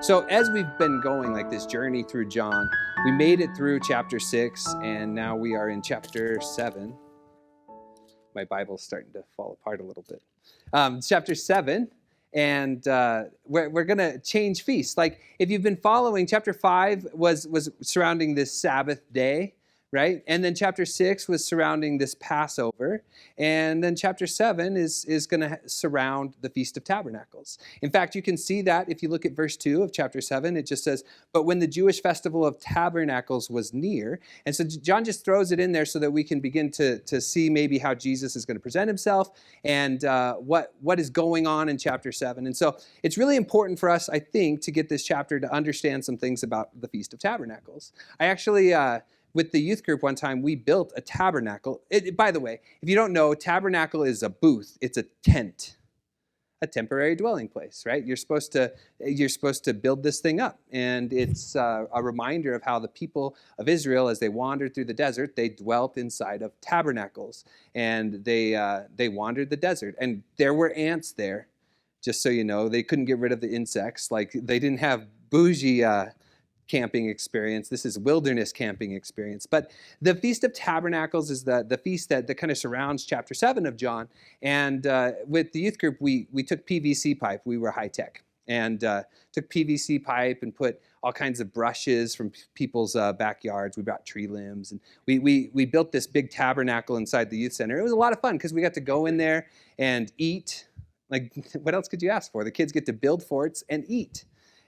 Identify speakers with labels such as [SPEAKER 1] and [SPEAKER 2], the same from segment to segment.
[SPEAKER 1] So as we've been going like this journey through John, we made it through chapter 6, and now we are in chapter 7. My Bible's starting to fall apart a little bit. Chapter 7, and we're going to change feasts. Like if you've been following, chapter 5 was surrounding this Sabbath day, right? And then chapter 6 was surrounding this Passover. And then chapter 7 is going to surround the Feast of Tabernacles. In fact, you can see that if you look at verse 2 of chapter 7, it just says, "But when the Jewish festival of Tabernacles was near," and so John just throws it in there so that we can begin to see maybe how Jesus is going to present himself and what is going on in chapter 7. And so it's really important for us, I think, to get this chapter to understand some things about the Feast of Tabernacles. I actually... with the youth group one time, we built a tabernacle. By the way, if you don't know, tabernacle is a booth. It's a tent, a temporary dwelling place, right? You're supposed to build this thing up. And it's a reminder of how the people of Israel, as they wandered through the desert, they dwelt inside of tabernacles. And they wandered the desert. And there were ants there, just so you know. They couldn't get rid of the insects. Like, they didn't have bougie camping experience. This is wilderness camping experience. But the Feast of Tabernacles is the feast that kind of surrounds chapter 7 of John. And with the youth group, we took PVC pipe. We were high tech. And took PVC pipe and put all kinds of brushes from people's backyards. We brought tree limbs. And we built this big tabernacle inside the youth center. It was a lot of fun because we got to go in there and eat. Like, what else could you ask for? The kids get to build forts and eat.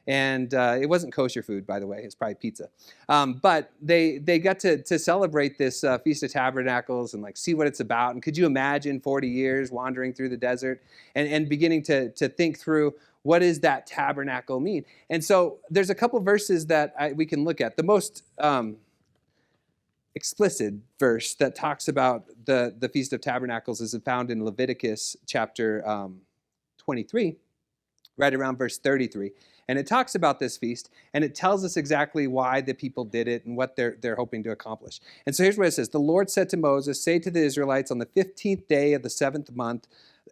[SPEAKER 1] And it wasn't kosher food, by the way. It's probably pizza. But they got to celebrate this Feast of Tabernacles and like see what it's about. And could you imagine 40 years wandering through the desert and beginning to think through what does that tabernacle mean? And so there's a couple verses that we can look at. The most explicit verse that talks about the Feast of Tabernacles is found in Leviticus chapter 23, right around verse 33. And it talks about this feast, and it tells us exactly why the people did it and what they're hoping to accomplish. And so here's what it says. "The Lord said to Moses, say to the Israelites, on the 15th day of the 7th month,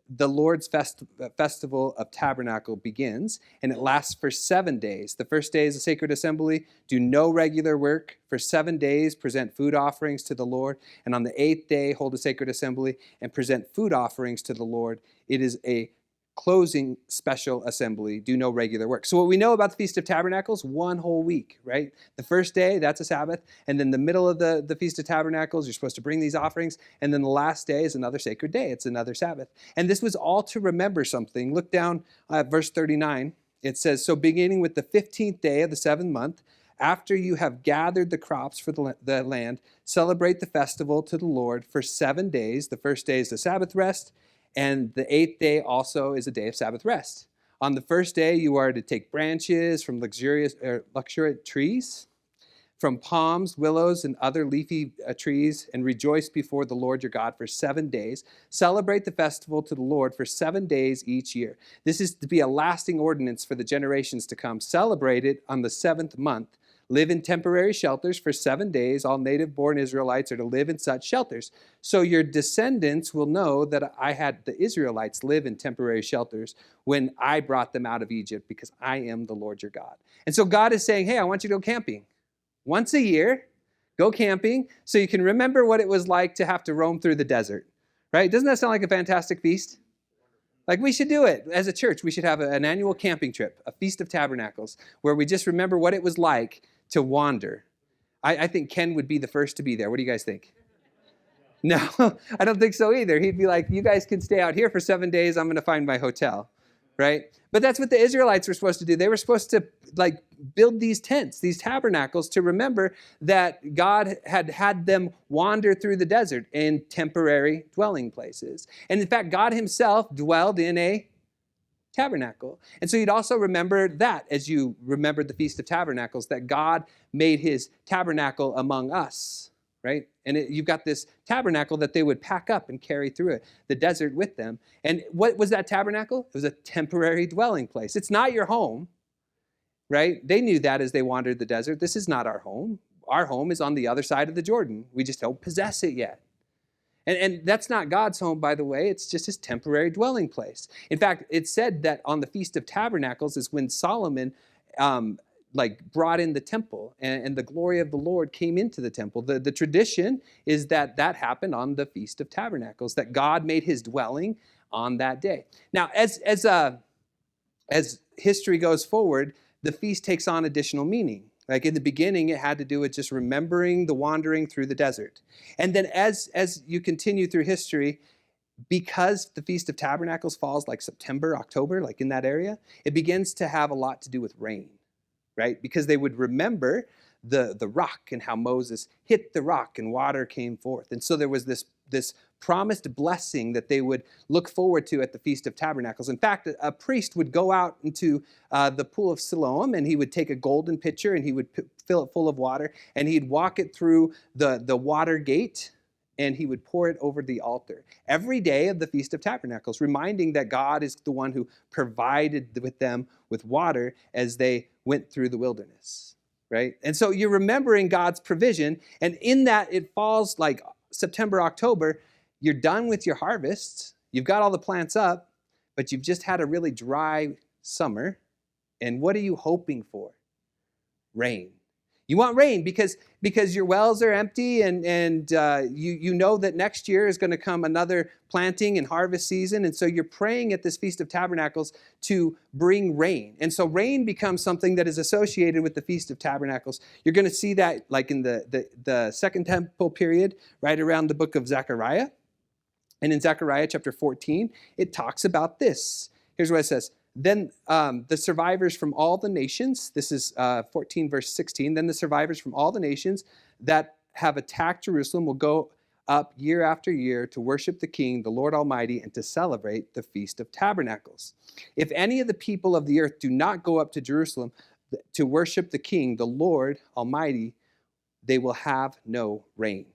[SPEAKER 1] the Lord's festival of tabernacle begins, and it lasts for 7 days. The first day is a sacred assembly. Do no regular work. For 7 days, present food offerings to the Lord. And on the 8th day, hold a sacred assembly and present food offerings to the Lord. It is a closing special assembly. Do no regular work." So what we know about the Feast of Tabernacles, one whole week, right? The first day, that's a Sabbath. And then the middle of the Feast of Tabernacles, you're supposed to bring these offerings. And then the last day is another sacred day. It's another Sabbath. And this was all to remember something. Look down at verse 39. It says, "So beginning with the 15th day of the 7th month, after you have gathered the crops for the land, celebrate the festival to the Lord for 7 days. The first day is the Sabbath rest, and the 8th day also is a day of Sabbath rest. On the first day, you are to take branches from luxuriant trees, from palms, willows, and other leafy trees, and rejoice before the Lord your God for 7 days. Celebrate the festival to the Lord for 7 days each year. This is to be a lasting ordinance for the generations to come. Celebrate it on the 7th month. Live in temporary shelters for 7 days. All native-born Israelites are to live in such shelters. So your descendants will know that I had the Israelites live in temporary shelters when I brought them out of Egypt, because I am the Lord your God." And so God is saying, hey, I want you to go camping. Once a year, go camping so you can remember what it was like to have to roam through the desert, right? Doesn't that sound like a fantastic feast? Like, we should do it. As a church, we should have an annual camping trip, a Feast of Tabernacles, where we just remember what it was like to wander. I think Ken would be the first to be there. What do you guys think? No, I don't think so either. He'd be like, you guys can stay out here for 7 days. I'm going to find my hotel, right? But that's what the Israelites were supposed to do. They were supposed to like build these tents, these tabernacles, to remember that God had them wander through the desert in temporary dwelling places. And in fact, God himself dwelled in a tabernacle. And so you'd also remember that as you remembered the Feast of Tabernacles, that God made his tabernacle among us, right? And you've got this tabernacle that they would pack up and carry through the desert with them. And what was that tabernacle? It was a temporary dwelling place. It's not your home, right? They knew that as they wandered the desert. This is not our home. Our home is on the other side of the Jordan. We just don't possess it yet. And that's not God's home, by the way. It's just his temporary dwelling place. In fact, it's said that on the Feast of Tabernacles is when Solomon like brought in the temple, and the glory of the Lord came into the temple. The tradition is that happened on the Feast of Tabernacles, that God made his dwelling on that day. Now, as history goes forward, the feast takes on additional meaning. Like in the beginning, it had to do with just remembering the wandering through the desert. And then as you continue through history, because the Feast of Tabernacles falls like September, October, like in that area, it begins to have a lot to do with rain, right? Because they would remember the rock and how Moses hit the rock and water came forth. And so there was this promised blessing that they would look forward to at the Feast of Tabernacles. In fact, a priest would go out into the pool of Siloam, and he would take a golden pitcher and he would fill it full of water, and he'd walk it through the water gate, and he would pour it over the altar every day of the Feast of Tabernacles, reminding that God is the one who provided with them with water as they went through the wilderness, right? And so you're remembering God's provision, and in that it falls like September, October. You're done with your harvest. You've got all the plants up, but you've just had a really dry summer. And what are you hoping for? Rain. You want rain because your wells are empty, and you know that next year is going to come another planting and harvest season. And so you're praying at this Feast of Tabernacles to bring rain. And so rain becomes something that is associated with the Feast of Tabernacles. You're going to see that like in the Second Temple period, right around the book of Zechariah. And in Zechariah chapter 14, it talks about this. Here's what it says. Then the survivors from all the nations, this is 14 verse 16, then the survivors from all the nations that have attacked Jerusalem will go up year after year to worship the King, the Lord Almighty, and to celebrate the Feast of Tabernacles. If any of the people of the earth do not go up to Jerusalem to worship the King, the Lord Almighty, they will have no rain.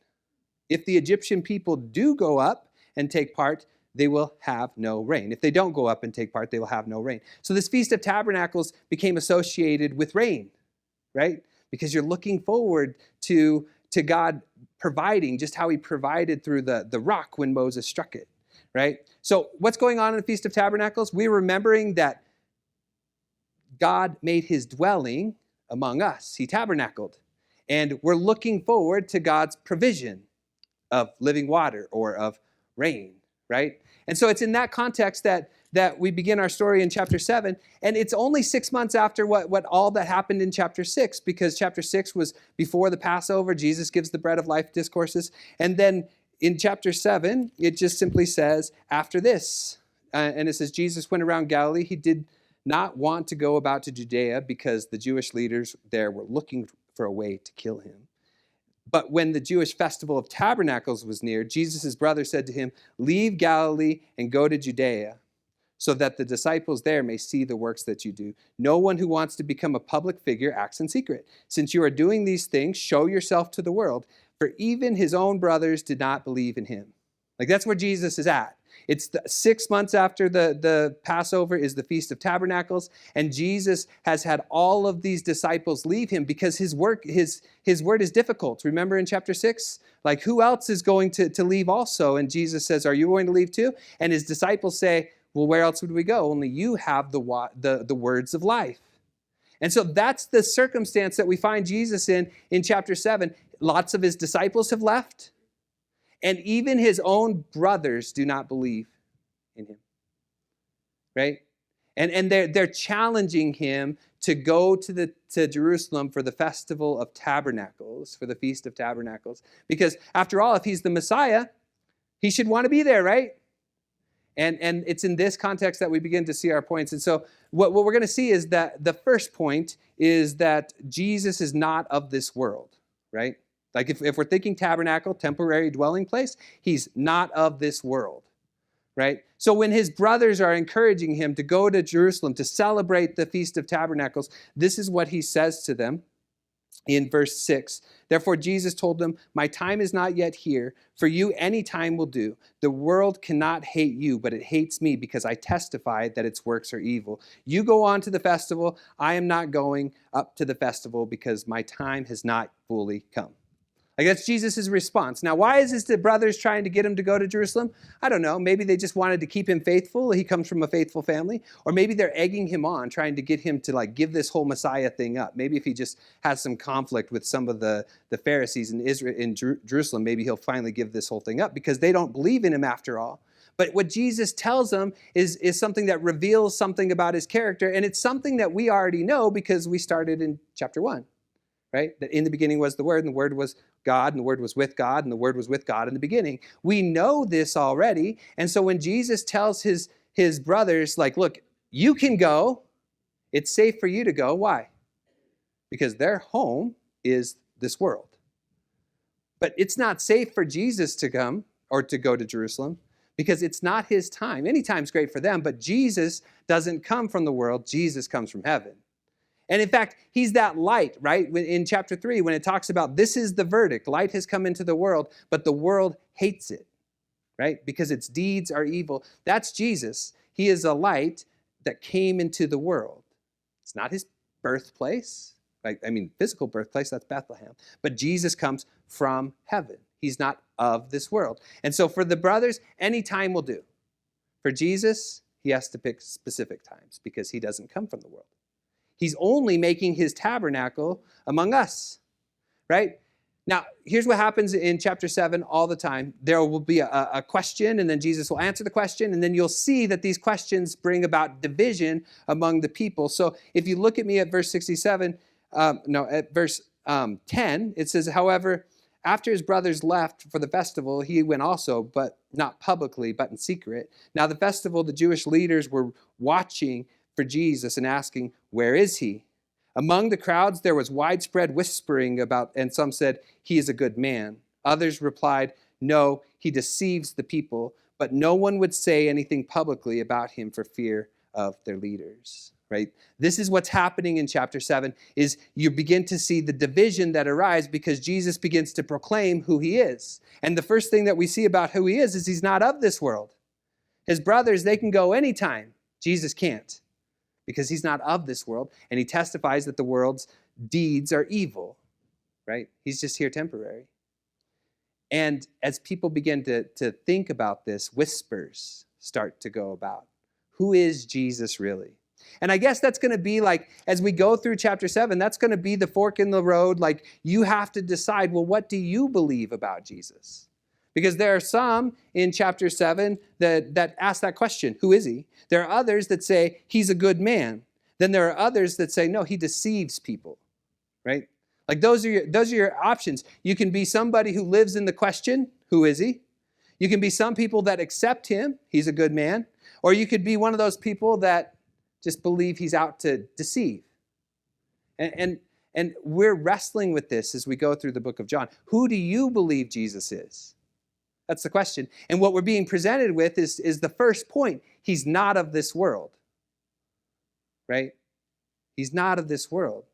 [SPEAKER 1] If the Egyptian people do go up and take part, they will have no rain. If they don't go up and take part, they will have no rain. So this Feast of Tabernacles became associated with rain, right? Because you're looking forward to God providing, just how he provided through the rock when Moses struck it, right? So what's going on in the Feast of Tabernacles? We're remembering that God made his dwelling among us. He tabernacled. And we're looking forward to God's provision of living water or of rain, right? And so it's in that context that we begin our story in chapter 7. And it's only 6 months after what all that happened in chapter 6, because chapter 6 was before the Passover. Jesus gives the bread of life discourses. And then in chapter 7, it just simply says, after this, and it says, Jesus went around Galilee. He did not want to go about to Judea because the Jewish leaders there were looking for a way to kill him. But when the Jewish festival of tabernacles was near, Jesus' brother said to him, leave Galilee and go to Judea, so that the disciples there may see the works that you do. No one who wants to become a public figure acts in secret. Since you are doing these things, show yourself to the world. For even his own brothers did not believe in him. Like that's where Jesus is at. It's 6 months after the Passover is the Feast of Tabernacles, and Jesus has had all of these disciples leave him because his word is difficult. Remember in chapter 6? Like who else is going to leave also? And Jesus says, are you going to leave too? And his disciples say, well, where else would we go? Only you have the words of life. And so that's the circumstance that we find Jesus in chapter 7. Lots of his disciples have left. And even his own brothers do not believe in him, right? And they're challenging him to go to Jerusalem for the Festival of Tabernacles, for the Feast of Tabernacles. Because after all, if he's the Messiah, he should want to be there, right? And it's in this context that we begin to see our points. And so what we're going to see is that the first point is that Jesus is not of this world, right? Like if we're thinking tabernacle, temporary dwelling place, he's not of this world, right? So when his brothers are encouraging him to go to Jerusalem to celebrate the Feast of Tabernacles, this is what he says to them in verse 6. Therefore Jesus told them, my time is not yet here. For you any time will do. The world cannot hate you, but it hates me because I testify that its works are evil. You go on to the festival. I am not going up to the festival because my time has not fully come. Like that's Jesus' response. Now, why is this the brothers trying to get him to go to Jerusalem? I don't know. Maybe they just wanted to keep him faithful. He comes from a faithful family. Or maybe they're egging him on, trying to get him to like give this whole Messiah thing up. Maybe if he just has some conflict with some of the Pharisees in Israel, in Jerusalem, maybe he'll finally give this whole thing up because they don't believe in him after all. But what Jesus tells them is something that reveals something about his character. And it's something that we already know because we started in chapter 1. Right? That in the beginning was the Word, and the Word was God, and the Word was with God, and the Word was with God in the beginning. We know this already. And so when Jesus tells his brothers, like, look, you can go. It's safe for you to go. Why? Because their home is this world. But it's not safe for Jesus to come or to go to Jerusalem because it's not his time. Any time's great for them, but Jesus doesn't come from the world. Jesus comes from heaven. And in fact, he's that light, right? In chapter 3, when it talks about this is the verdict, light has come into the world, but the world hates it, right? Because its deeds are evil. That's Jesus. He is a light that came into the world. It's not his birthplace, right? I mean, physical birthplace, that's Bethlehem. But Jesus comes from heaven. He's not of this world. And so for the brothers, any time will do. For Jesus, he has to pick specific times because he doesn't come from the world. He's only making his tabernacle among us, right? Now, here's what happens in chapter 7 all the time. There will be a question, and then Jesus will answer the question, and then you'll see that these questions bring about division among the people. So if you look at me at verse 67, at verse 10, it says, however, after his brothers left for the festival, he went also, but not publicly, but in secret. Now, the festival, the Jewish leaders were watching for Jesus and asking, where is he? Among the crowds, there was widespread whispering about, and some said, he is a good man. Others replied, no, he deceives the people, but no one would say anything publicly about him for fear of their leaders, right? This is what's happening in chapter 7, is you begin to see the division that arises because Jesus begins to proclaim who he is. And the first thing that we see about who he is he's not of this world. His brothers, they can go anytime. Jesus can't. Because he's not of this world, and he testifies that the world's deeds are evil, right? He's just here temporary. And as people begin to think about this, whispers start to go about. Who is Jesus really? And I guess that's going to be like, as we go through chapter 7, that's going to be the fork in the road. Like, you have to decide, well, what do you believe about Jesus? Because there are some in chapter 7 that ask that question, who is he? There are others that say he's a good man. Then there are others that say, no, he deceives people, right? Like those are your options. You can be somebody who lives in the question, who is he? You can be some people that accept him, he's a good man. Or you could be one of those people that just believe he's out to deceive. And we're wrestling with this as we go through the book of John. Who do you believe Jesus is? That's the question. And what we're being presented with is the first point. He's not of this world, right? He's not of this world.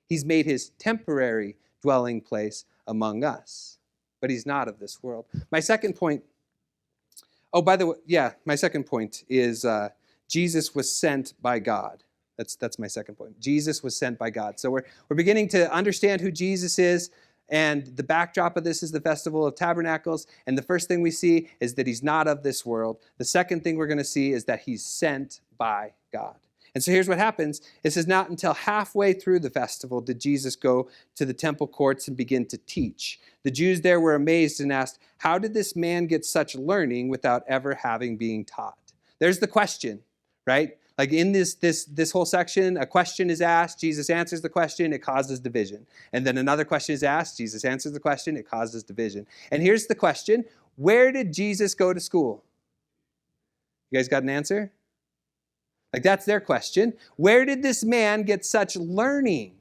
[SPEAKER 1] He's made his temporary dwelling place among us, but he's not of this world. My second point, my second point is Jesus was sent by God. That's my second point. Jesus was sent by God. So we're beginning to understand who Jesus is. And the backdrop of this is the Festival of Tabernacles. And the first thing we see is that he's not of this world. The second thing we're going to see is that he's sent by God. And so here's what happens. It says, not until halfway through the festival did Jesus go to the temple courts and begin to teach. The Jews there were amazed and asked, how did this man get such learning without ever having been taught? There's the question, right? Like in this whole section, a question is asked, Jesus answers the question, it causes division. And then another question is asked, Jesus answers the question, it causes division. And here's the question, where did Jesus go to school? You guys got an answer? Like that's their question. Where did this man get such learning?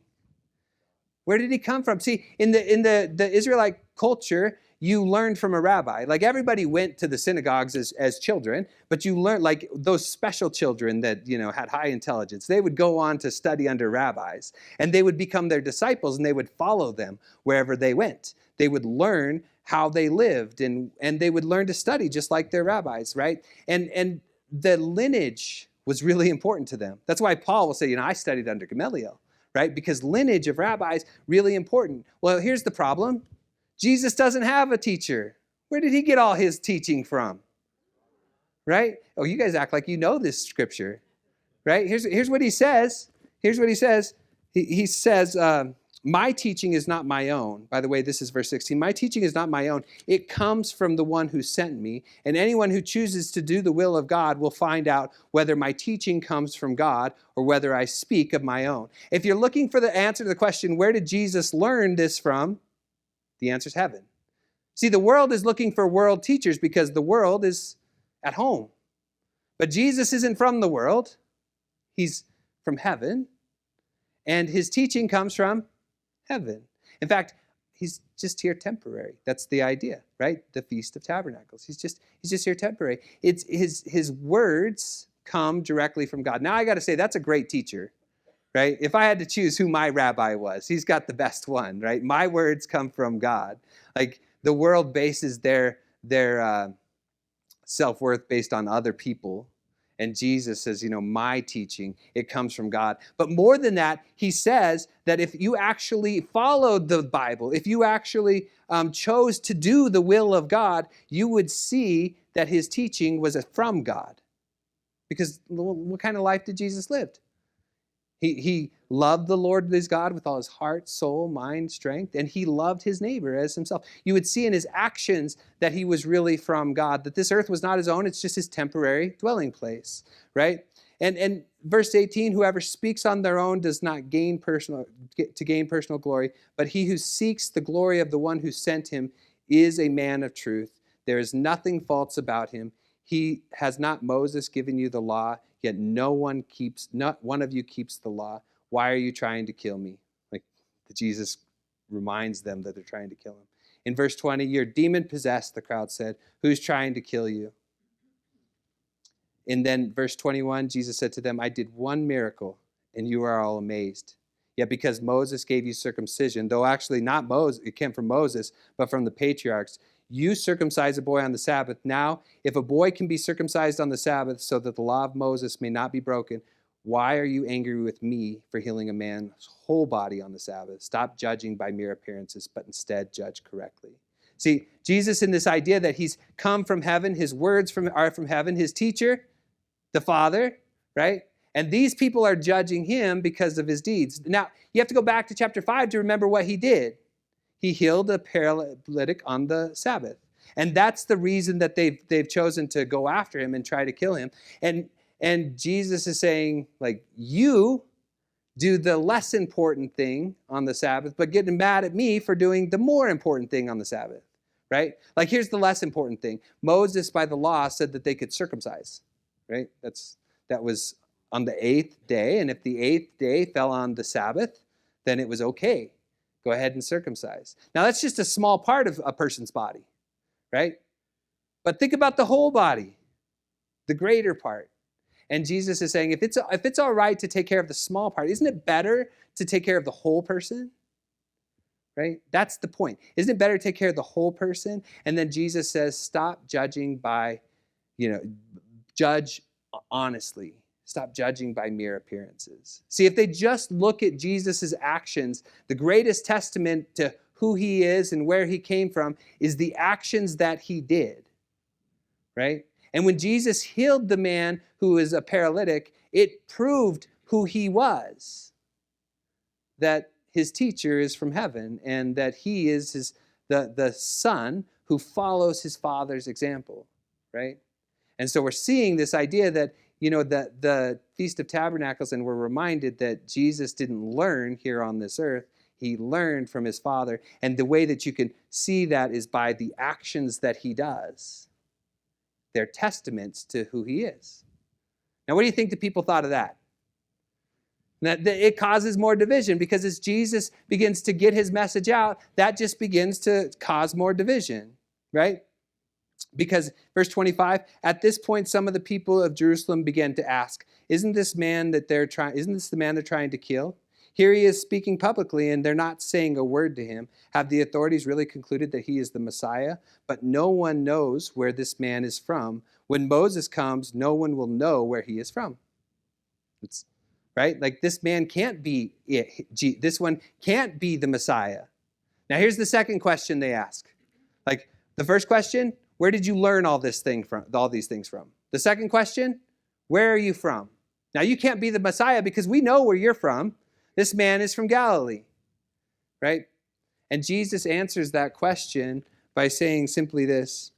[SPEAKER 1] Where did he come from? See, in the Israelite culture, you learned from a rabbi. Like everybody went to the synagogues as children, but you learned, like those special children that, had high intelligence, they would go on to study under rabbis, and they would become their disciples, and they would follow them wherever they went. They would learn how they lived, and they would learn to study just like their rabbis, right? And the lineage was really important to them. That's why Paul will say, I studied under Gamaliel, right? Because lineage of rabbis, really important. Well, here's the problem. Jesus doesn't have a teacher. Where did he get all his teaching from? Right? Oh, you guys act like you know this scripture. Right? Here's what he says. Here's what he says. He says, my teaching is not my own. By the way, this is verse 16. My teaching is not my own. It comes from the one who sent me. And anyone who chooses to do the will of God will find out whether my teaching comes from God or whether I speak of my own. If you're looking for the answer to the question, where did Jesus learn this from? The answer is heaven. See, the world is looking for world teachers because the world is at home. But Jesus isn't from the world. He's from heaven. And his teaching comes from heaven. In fact, he's just here temporary. That's the idea, right? The Feast of Tabernacles. He's just here temporary. It's his words come directly from God. Now I got to say, that's a great teacher, right? If I had to choose who my rabbi was, he's got the best one, right? My words come from God. Like the world bases their self-worth based on other people. And Jesus says, my teaching, it comes from God. But more than that, he says that if you actually followed the Bible, if you actually chose to do the will of God, you would see that his teaching was from God. Because what kind of life did Jesus live? He loved the Lord his God with all his heart, soul, mind, strength, and he loved his neighbor as himself. You would see in his actions that he was really from God, that this earth was not his own, it's just his temporary dwelling place, right? And verse 18, whoever speaks on their own does not gain personal glory, but he who seeks the glory of the one who sent him is a man of truth. There is nothing false about him. Has not Moses given you the law? Yet not one of you keeps the law. Why are you trying to kill me? Like Jesus reminds them that they're trying to kill him. In verse 20, you're demon-possessed, the crowd said. Who's trying to kill you? And then verse 21, Jesus said to them, I did one miracle, and you are all amazed. Yet because Moses gave you circumcision, though actually not Moses, it came from Moses, but from the patriarchs, you circumcise a boy on the Sabbath. Now, if a boy can be circumcised on the Sabbath so that the law of Moses may not be broken, why are you angry with me for healing a man's whole body on the Sabbath? Stop judging by mere appearances, but instead judge correctly. See, Jesus in this idea that he's come from heaven, his words are from heaven, his teacher, the Father, right? And these people are judging him because of his deeds. Now, you have to go back to chapter 5 to remember what he did. He healed a paralytic on the Sabbath. And that's the reason that they've chosen to go after him and try to kill him. And Jesus is saying, like, you do the less important thing on the Sabbath, but getting mad at me for doing the more important thing on the Sabbath, right? Like, here's the less important thing. Moses, by the law, said that they could circumcise, right? That was on the 8th day. And if the 8th day fell on the Sabbath, then it was okay. Go ahead and circumcise. Now, that's just a small part of a person's body, right? But think about the whole body, the greater part. And Jesus is saying, if it's all right to take care of the small part, isn't it better to take care of the whole person? Right? That's the point. Isn't it better to take care of the whole person? And then Jesus says, stop judging by, judge honestly. Stop judging by mere appearances. See, if they just look at Jesus' actions, the greatest testament to who he is and where he came from is the actions that he did, right? And when Jesus healed the man who was a paralytic, it proved who he was, that his teacher is from heaven and that he is the son who follows his father's example, right? And so we're seeing this idea that the Feast of Tabernacles, and we're reminded that Jesus didn't learn here on this earth. He learned from his Father. And the way that you can see that is by the actions that he does. They're testaments to who he is. Now, what do you think the people thought of that? That it causes more division, because as Jesus begins to get his message out, that just begins to cause more division, right? Because verse 25, at this point, some of the people of Jerusalem began to ask, isn't this the man they're trying to kill? Here he is speaking publicly, and they're not saying a word to him. Have the authorities really concluded that he is the Messiah? But no one knows where this man is from. When Moses comes, no one will know where he is from. It's right? Like, this man can't be it. This one can't be the Messiah. Now here's the second question they ask. Like the first question, where did you learn all these things from? The second question, where are you from? Now you can't be the Messiah because we know where you're from. This man is from Galilee, right? And Jesus answers that question by saying simply this.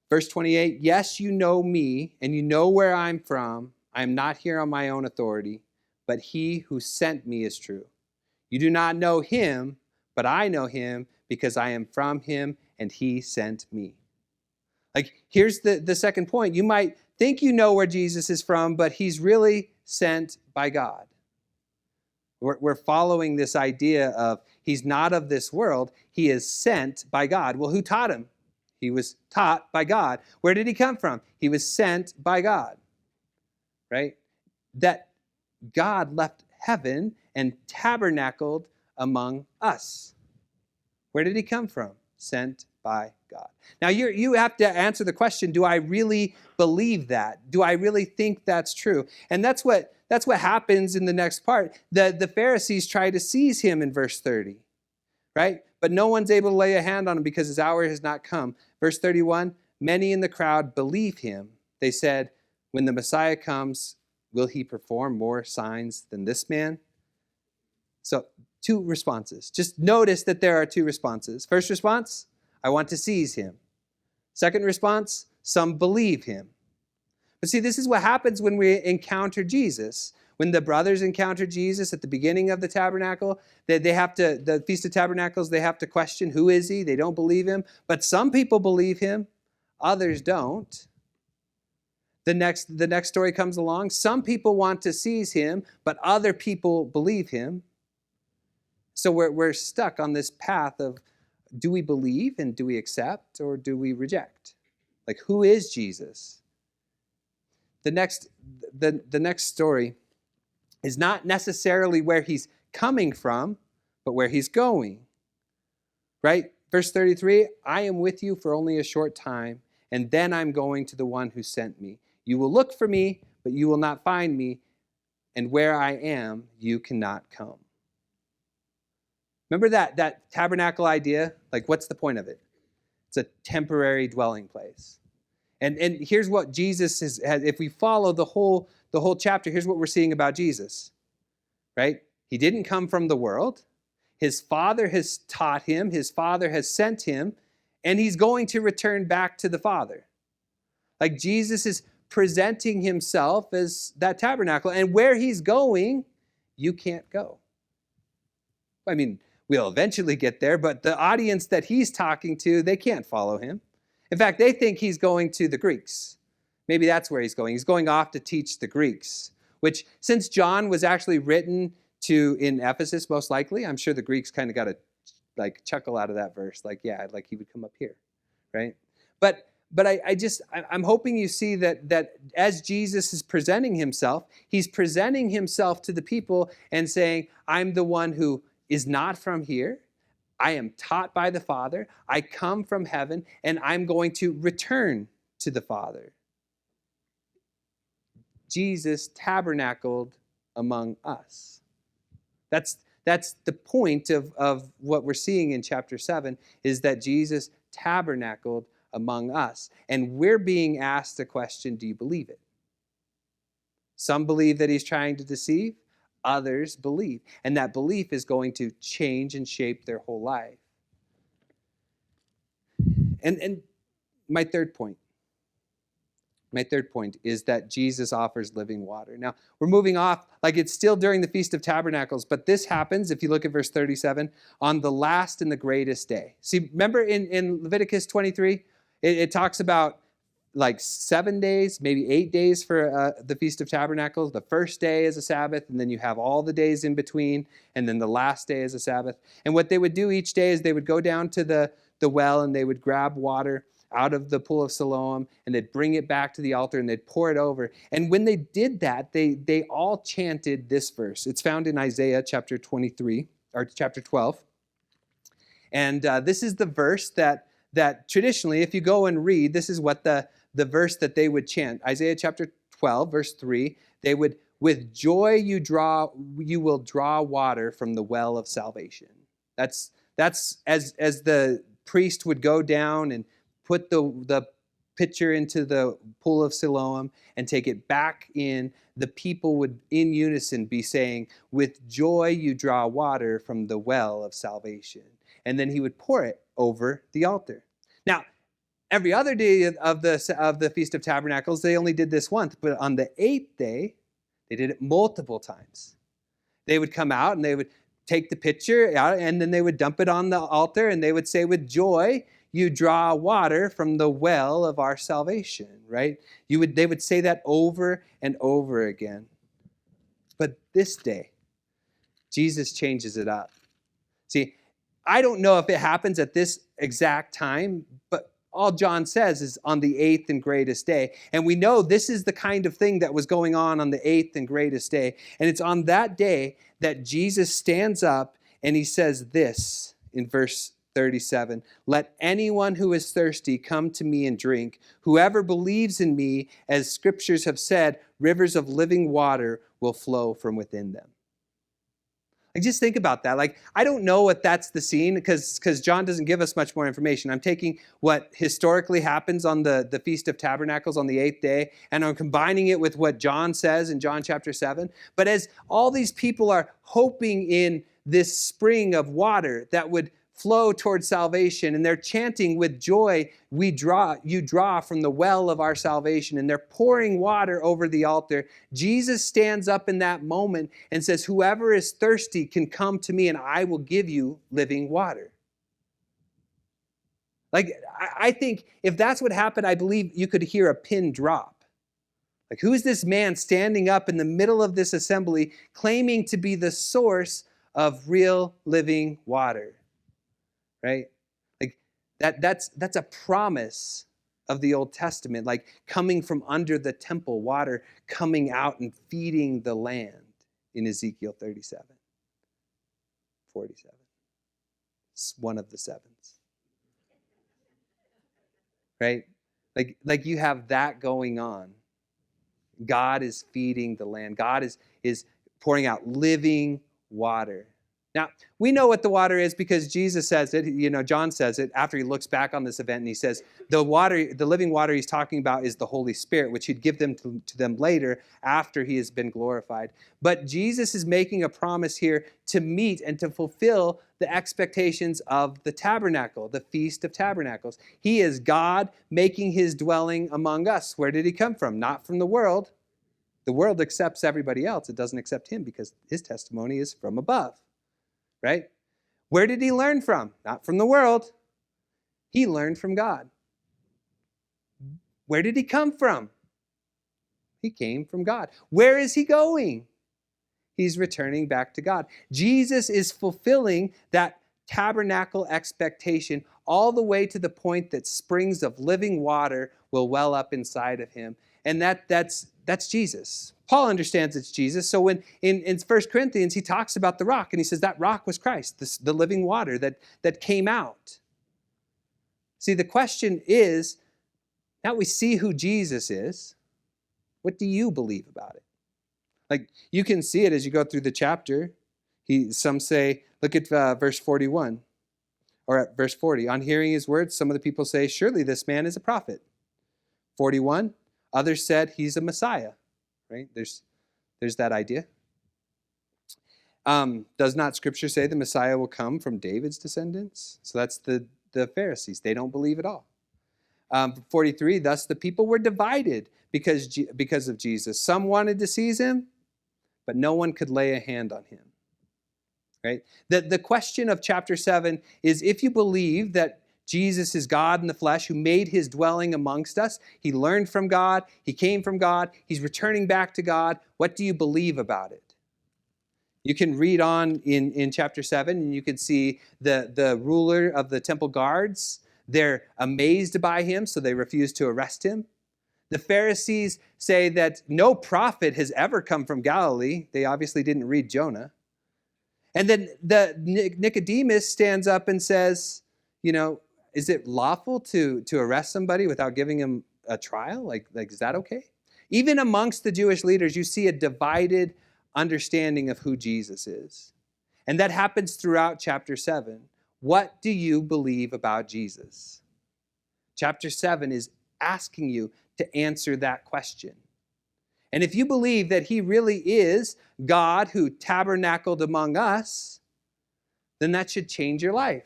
[SPEAKER 1] Verse 28, yes, you know me and you know where I'm from. I am not here on my own authority, but he who sent me is true. You do not know him, but I know him because I am from him and he sent me. Like, here's the second point. You might think you know where Jesus is from, but he's really sent by God. We're following this idea of he's not of this world. He is sent by God. Well, who taught him? He was taught by God. Where did he come from? He was sent by God, right? That God left heaven and tabernacled among us. Where did he come from? Sent by God. Now you have to answer the question, do I really believe that? Do I really think that's true? And that's what happens in the next part. The Pharisees try to seize him in verse 30, right? But no one's able to lay a hand on him because his hour has not come. Verse 31, many in the crowd believe him. They said, when the Messiah comes, will he perform more signs than this man? So, two responses. Just notice that there are two responses. First response, I want to seize him. Second response, some believe him. But see, this is what happens when we encounter Jesus. When the brothers encounter Jesus at the beginning of the tabernacle, the Feast of Tabernacles, they have to question, who is he? They don't believe him. But some people believe him, others don't. The next story comes along. Some people want to seize him, but other people believe him. So we're stuck on this path of, do we believe and do we accept or do we reject? Like, who is Jesus? The next story is not necessarily where he's coming from, but where he's going. Right? Verse 33, I am with you for only a short time, and then I'm going to the one who sent me. You will look for me, but you will not find me, and where I am, you cannot come. Remember that tabernacle idea? Like, what's the point of it? It's a temporary dwelling place. And here's what Jesus has, if we follow the whole chapter, here's what we're seeing about Jesus, right? He didn't come from the world. His Father has taught him. His Father has sent him, and he's going to return back to the Father. Like, Jesus is presenting himself as that tabernacle, and where he's going, you can't go. I mean, we'll eventually get there, but the audience that he's talking to, they can't follow him. In fact, they think he's going to the Greeks. Maybe that's where he's going. He's going off to teach the Greeks, which, since John was actually written to in Ephesus, most likely, I'm sure the Greeks kind of got a chuckle out of that verse. Like, yeah, like he would come up here, right? But I'm hoping you see that as Jesus is presenting himself, he's presenting himself to the people and saying, I'm the one who is not from here. I am taught by the Father. I come from heaven, and I'm going to return to the Father. Jesus tabernacled among us. That's the point of what we're seeing in chapter 7, is that Jesus tabernacled among us. And we're being asked the question, do you believe it? Some believe that he's trying to deceive. Others believe. And that belief is going to change and shape their whole life. And my third point is that Jesus offers living water. Now, we're moving off, like it's still during the Feast of Tabernacles, but this happens, if you look at verse 37, on the last and the greatest day. See, remember in Leviticus 23, it talks about like 7 days, maybe 8 days for the Feast of Tabernacles. The first day is a Sabbath, and then you have all the days in between, and then the last day is a Sabbath. And what they would do each day is they would go down to the well, and they would grab water out of the pool of Siloam, and they'd bring it back to the altar, and they'd pour it over. And when they did that, they all chanted this verse. It's found in Isaiah chapter 23, or chapter 12. And this is the verse that traditionally, if you go and read, this is what the verse that they would chant. Isaiah chapter 12, verse 3, they would, with joy you will draw water from the well of salvation. That's as the priest would go down and put the pitcher into the pool of Siloam and take it back in, the people would in unison be saying, "With joy you draw water from the well of salvation." And then he would pour it over the altar. Now, every other day of the Feast of Tabernacles, they only did this once, but on the 8th day, they did it multiple times. They would come out and they would take the pitcher out, and then they would dump it on the altar, and they would say, "With joy you draw water from the well of our salvation," right? They would say that over and over again. But this day, Jesus changes it up. See, I don't know if it happens at this exact time, but all John says is on the 8th and greatest day. And we know this is the kind of thing that was going on the 8th and greatest day. And it's on that day that Jesus stands up and he says this in verse 37, "Let anyone who is thirsty come to me and drink. Whoever believes in me, as scriptures have said, rivers of living water will flow from within them." Like, just think about that. Like, I don't know if that's the scene because John doesn't give us much more information. I'm taking what historically happens on the Feast of Tabernacles on the 8th day, and I'm combining it with what John says in John chapter 7. But as all these people are hoping in this spring of water that would flow towards salvation, and they're chanting, "With joy you draw from the well of our salvation," and they're pouring water over the altar, Jesus stands up in that moment and says, "Whoever is thirsty can come to me and I will give you living water." Like, I think if that's what happened, I believe you could hear a pin drop. Like, who is this man standing up in the middle of this assembly claiming to be the source of real living water? Right? Like, that's a promise of the Old Testament, like coming from under the temple, water coming out and feeding the land in Ezekiel 37, 47. It's one of the sevens. Right? Like you have that going on. God is feeding the land. God is pouring out living water. Now, we know what the water is because Jesus says it, John says it after he looks back on this event, and he says the living water he's talking about is the Holy Spirit, which he'd give them to them later after he has been glorified. But Jesus is making a promise here to meet and to fulfill the expectations of the tabernacle, the Feast of Tabernacles. He is God making his dwelling among us. Where did he come from? Not from the world. The world accepts everybody else. It doesn't accept him because his testimony is from above. Right? Where did he learn from? Not from the world. He learned from God. Where did he come from? He came from God. Where is he going? He's returning back to God. Jesus is fulfilling that tabernacle expectation all the way to the point that springs of living water will well up inside of him. And that's Jesus. Paul understands it's Jesus. So when in 1 Corinthians, he talks about the rock, and he says that rock was Christ, the living water that came out. See, the question is, now we see who Jesus is, what do you believe about it? Like, you can see it as you go through the chapter. Some say, look at verse 41, or at verse 40. On hearing his words, some of the people say, "Surely this man is a prophet." 41, others said, "He's a Messiah." Right? There's that idea. Does not Scripture say the Messiah will come from David's descendants? So that's the Pharisees. They don't believe at all. 43, thus the people were divided because of Jesus. Some wanted to seize him, but no one could lay a hand on him. Right? The question of chapter 7 is, if you believe that Jesus is God in the flesh who made his dwelling amongst us, he learned from God, he came from God, he's returning back to God, what do you believe about it? You can read on in chapter 7, and you can see the ruler of the temple guards. They're amazed by him, so they refuse to arrest him. The Pharisees say that no prophet has ever come from Galilee. They obviously didn't read Jonah. And then Nicodemus stands up and says, is it lawful to arrest somebody without giving him a trial? Like, is that okay? Even amongst the Jewish leaders, you see a divided understanding of who Jesus is. And that happens throughout chapter 7. What do you believe about Jesus? Chapter 7 is asking you to answer that question. And if you believe that he really is God who tabernacled among us, then that should change your life.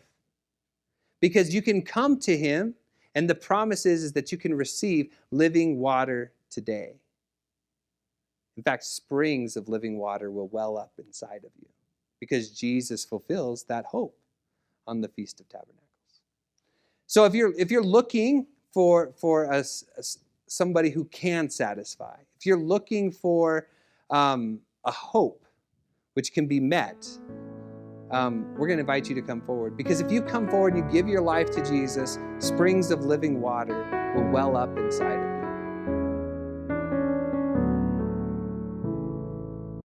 [SPEAKER 1] Because you can come to him, and the promise is that you can receive living water today. In fact, springs of living water will well up inside of you because Jesus fulfills that hope on the Feast of Tabernacles. So if you're looking for somebody who can satisfy, if you're looking for a hope which can be met, we're going to invite you to come forward. Because if you come forward and you give your life to Jesus, springs of living water will well up inside of you.